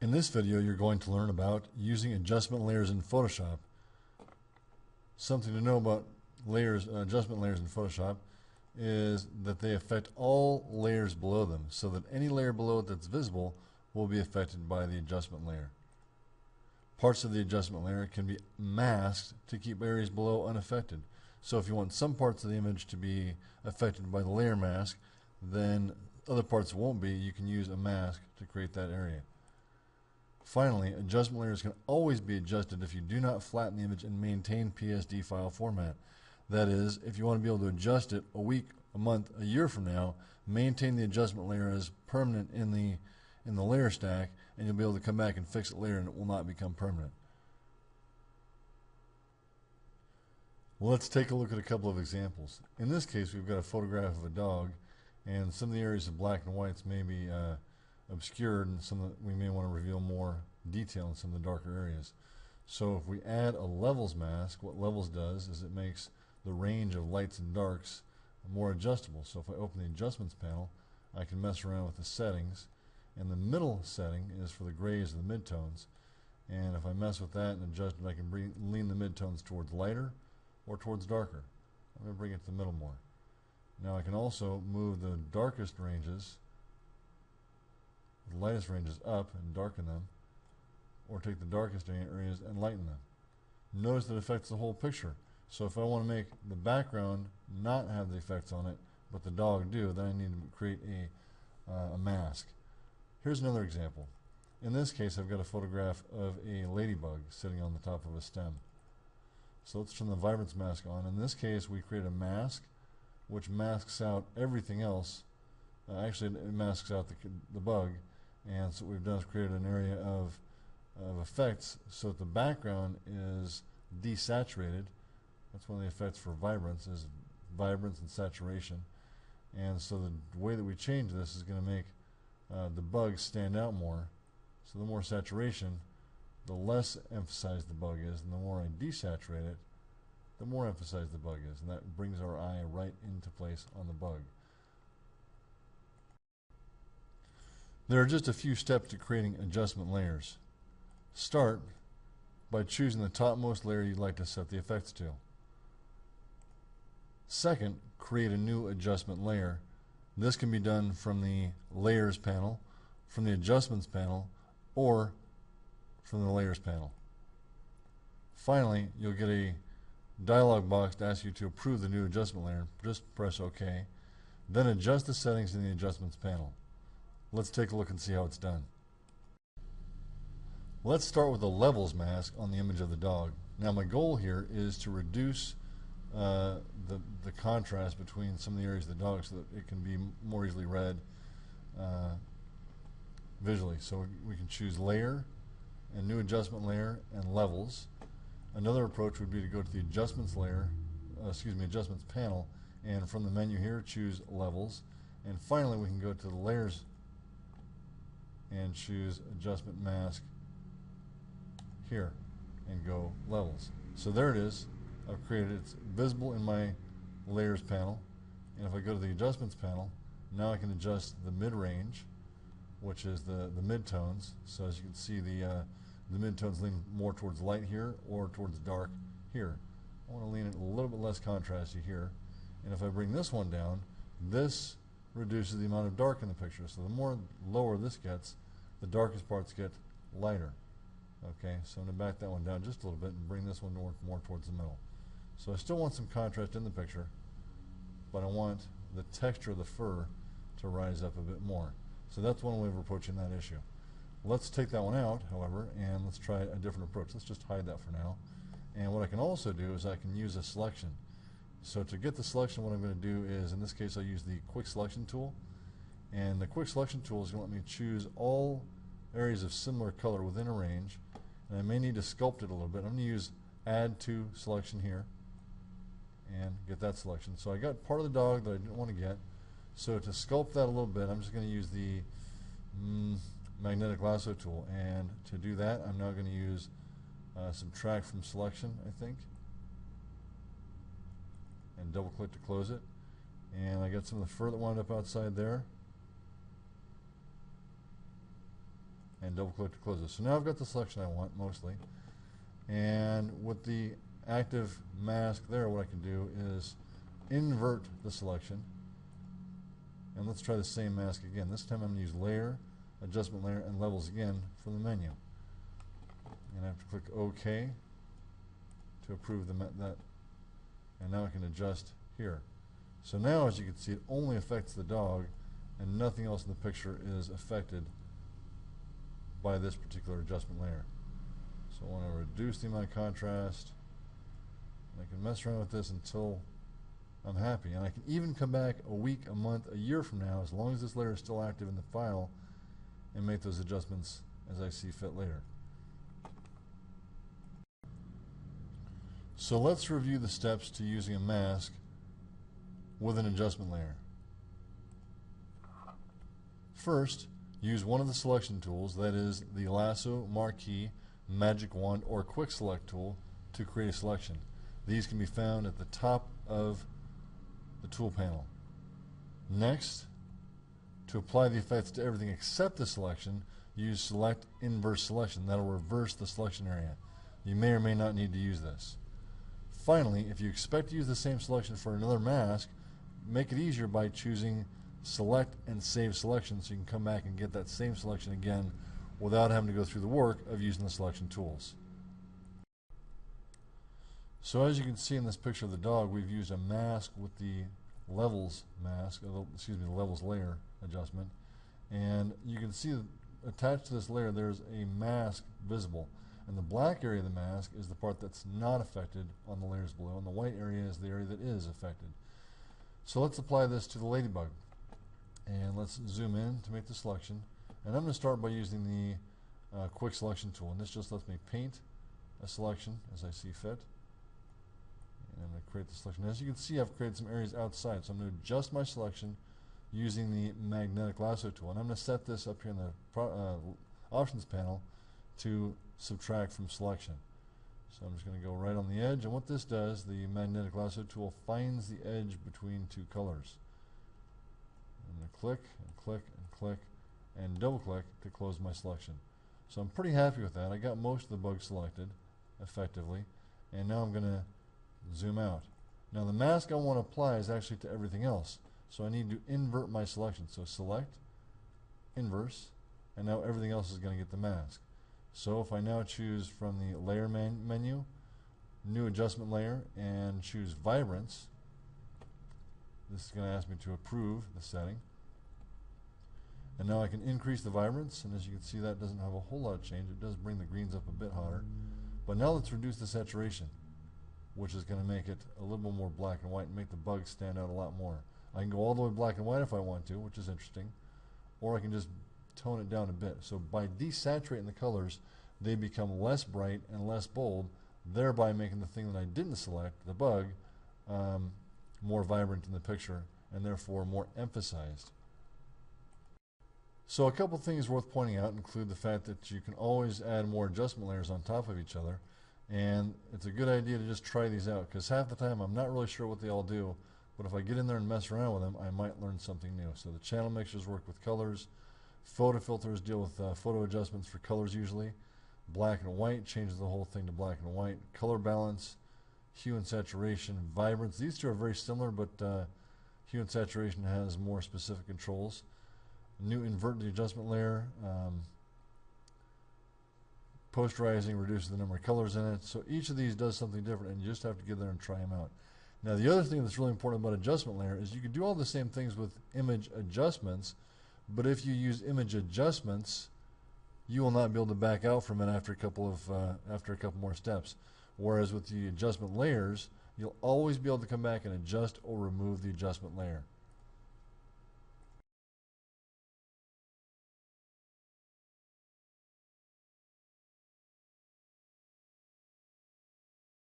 In this video, you're going to learn about using adjustment layers in Photoshop. Something to know about adjustment layers in Photoshop is that they affect all layers below them, so that any layer below it that's visible will be affected by the adjustment layer. Parts of the adjustment layer can be masked to keep areas below unaffected. So if you want some parts of the image to be affected by the layer mask, then other parts won't be. You can use a mask to create that area. Finally, adjustment layers can always be adjusted if you do not flatten the image and maintain PSD file format. That is, if you want to be able to adjust it a week, a month, a year from now, maintain the adjustment layer as permanent in the layer stack, and you'll be able to come back and fix it later and it will not become permanent. Well, let's take a look at a couple of examples. In this case, we've got a photograph of a dog, and some of the areas of black and whites may be obscured, and we may want to reveal more detail in some of the darker areas. So if we add a levels mask, what levels does is it makes the range of lights and darks more adjustable. So if I open the adjustments panel, I can mess around with the settings, and the middle setting is for the grays and the midtones, and if I mess with that and adjust it, I can lean the midtones towards lighter or towards darker. I'm going to bring it to the middle more. Now I can also move the darkest ranges, the lightest ranges up and darken them, or take the darkest areas and lighten them. Notice that it affects the whole picture. So if I want to make the background not have the effects on it, but the dog do, then I need to create a mask. Here's another example. In this case, I've got a photograph of a ladybug sitting on the top of a stem. So let's turn the vibrance mask on. In this case, we create a mask which masks out everything else. Actually, it masks out the bug. And so what we've done is created an area of effects so that the background is desaturated. That's one of the effects for vibrance, is vibrance and saturation. And so the way that we change this is going to make the bug stand out more. So the more saturation, the less emphasized the bug is, and the more I desaturate it, the more emphasized the bug is. And that brings our eye right into place on the bug. There are just a few steps to creating adjustment layers. Start by choosing the topmost layer you'd like to set the effects to. Second, create a new adjustment layer. This can be done from the Layers panel, from the Adjustments panel, or from the Layers panel. Finally, you'll get a dialog box to ask you to approve the new adjustment layer. Just press OK. Then adjust the settings in the Adjustments panel. Let's take a look and see how it's done. Let's start with the levels mask on the image of the dog. Now my goal here is to reduce the contrast between some of the areas of the dog so that it can be more easily read visually. So we can choose layer and new adjustment layer and levels. Another approach would be to go to the adjustments adjustments panel, and from the menu here choose levels, and finally we can go to the layers and choose adjustment mask here and go levels. So there it is. I've created it. It's visible in my layers panel, and if I go to the adjustments panel, now I can adjust the mid-range, which is the midtones. So as you can see, the midtones lean more towards light here or towards dark here. I want to lean it a little bit less contrasty here, and if I bring this one down, this reduces the amount of dark in the picture. So the more lower this gets, the darkest parts get lighter. Okay, so I'm going to back that one down just a little bit and bring this one more towards the middle. So I still want some contrast in the picture, but I want the texture of the fur to rise up a bit more. So that's one way of approaching that issue. Let's take that one out, however, and let's try a different approach. Let's just hide that for now. And what I can also do is I can use a selection. So to get the selection, what I'm going to do is, in this case, I use the quick selection tool. And the quick selection tool is going to let me choose all areas of similar color within a range. And I may need to sculpt it a little bit. I'm going to use add to selection here and get that selection. So I got part of the dog that I didn't want to get. So to sculpt that a little bit, I'm just going to use the magnetic lasso tool. And to do that, I'm now going to use subtract from selection, I think, and double click to close it. And I got some of the fur that wound up outside there. and double click to close this. So now I've got the selection I want mostly, and with the active mask there, what I can do is invert the selection, and let's try the same mask again. This time I'm going to use layer, adjustment layer, and levels again from the menu, and I have to click OK to approve that, and now I can adjust here. So now, as you can see, it only affects the dog and nothing else in the picture is affected by this particular adjustment layer. So I want to reduce the amount of contrast. I can mess around with this until I'm happy, and I can even come back a week, a month, a year from now, as long as this layer is still active in the file, and make those adjustments as I see fit later. So let's review the steps to using a mask with an adjustment layer. First, use one of the selection tools, that is the lasso, marquee, magic wand, or quick select tool to create a selection. These can be found at the top of the tool panel. Next, to apply the effects to everything except the selection, use select inverse selection. That'll reverse the selection area. You may or may not need to use this. Finally, if you expect to use the same selection for another mask, make it easier by choosing select and save selection, so you can come back and get that same selection again without having to go through the work of using the selection tools. So as you can see in this picture of the dog, we've used a mask with the levels mask, the levels layer adjustment, and you can see that attached to this layer there's a mask visible, and the black area of the mask is the part that's not affected on the layers below, and the white area is the area that is affected. So let's apply this to the ladybug, and let's zoom in to make the selection, and I'm going to start by using the quick selection tool, and this just lets me paint a selection as I see fit. And I'm going to create the selection. As you can see, I've created some areas outside, so I'm going to adjust my selection using the magnetic lasso tool, and I'm going to set this up here in the options panel to subtract from selection. So I'm just going to go right on the edge, and what this does, the magnetic lasso tool finds the edge between two colors. I'm going to click and click and click and double click to close my selection. So I'm pretty happy with that. I got most of the bugs selected effectively, and now I'm going to zoom out. Now the mask I want to apply is actually to everything else, so I need to invert my selection. So select, inverse, and now everything else is going to get the mask. So if I now choose from the layer menu, new adjustment layer, and choose vibrance, this is going to ask me to approve the setting. And now I can increase the vibrance, and as you can see, that doesn't have a whole lot of change. It does bring the greens up a bit hotter. But now let's reduce the saturation, which is going to make it a little bit more black and white and make the bugs stand out a lot more. I can go all the way black and white if I want to, which is interesting, or I can just tone it down a bit. So by desaturating the colors, they become less bright and less bold, thereby making the thing that I didn't select, the bug, more vibrant in the picture and therefore more emphasized. So a couple things worth pointing out include the fact that you can always add more adjustment layers on top of each other, and it's a good idea to just try these out, because half the time I'm not really sure what they all do, but if I get in there and mess around with them, I might learn something new. So the channel mixers work with colors, photo filters deal with photo adjustments for colors usually, black and white changes the whole thing to black and white, color balance, hue and saturation, vibrance. These two are very similar, but hue and saturation has more specific controls. New invert the adjustment layer. Posterizing reduces the number of colors in it. So each of these does something different, and you just have to get there and try them out. Now the other thing that's really important about adjustment layer is you can do all the same things with image adjustments, but if you use image adjustments, you will not be able to back out from it after a couple more steps. Whereas with the adjustment layers, you'll always be able to come back and adjust or remove the adjustment layer.